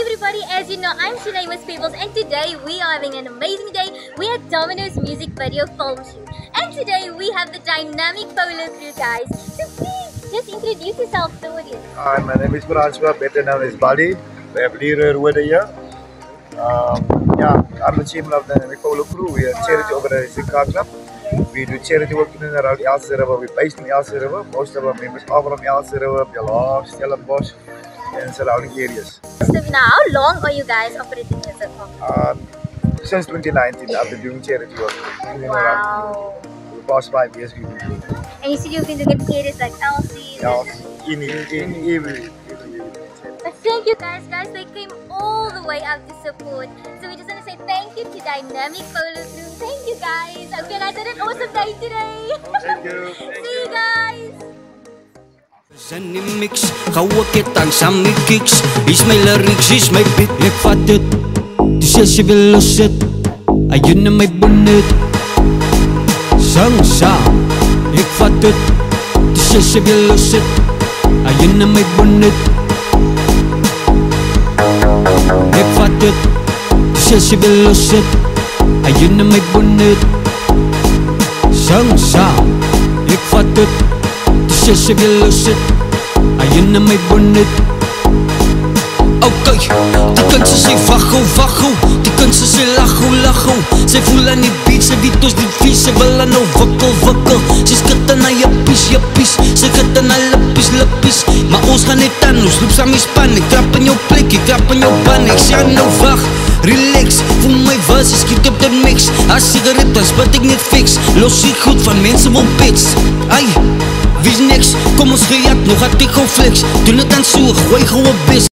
everybody, as you know, I'm Shinaima Peoples, and today we are having an amazing day. We had Domino's music video film shoot, and today we have the dynamic polo crew, guys. So please, just introduce yourself to the audience. Hi, my name is Francois, better known as Buddy. We have Leroy Rode here. I'm the chairman of the dynamic polo crew. We are a charity organizing car club. We do charity work in and around Elsey River. We're based in Elsey River. Most of our members are from Elsey River, Belhar, Stellenbosch, and surrounding areas. So now, how long are you guys operating as a company? Since 2019, I've been doing charity work. Wow. For the past 5 years, we've been doing it. And you said you've been doing areas like Elsey. In every. But thank you guys, they came all the way out to support. So we just want to say thank you to Dynamic Polo Crew. Thank you guys. I hope you guys had an awesome day today. Thank you. See you guys. Zany mix, gawe ketang sa my kicks. Is my lyrics, is my beat. Ek vat dit, dis as jy wil los het. Ayun na my bonnet. Sang saam, ek vat dit, dis as jy wil los het. Ayun na my bonnet. Ek vat dit, dis as jy wil los het. Ayun na my bonnet. Sang saam, ek vat dit, dis as jy wil los het. Ayun na my bonnet. Okay, die kunst is sy waggo, die kunst is sy lacho. Sy voel aan die beat, sy weet ons dit vies. Sy wil aan nou wikkel. Sy skit aan haar jappies. Sy skit aan haar lippies. Maar ons gaan net aan, ons loop saam die span. Ek trap in jou plek, ek trap in jou ban. Ek sê nou wag, relax. Voel my was, ek skiet op die mix. As sigaret, dan spit ek net fix. Los die goed van mense wil pits. Ai, wie's niks, kom ons gejat, nog had ek gauw flex. Doen het dan so, gooi gauw op best.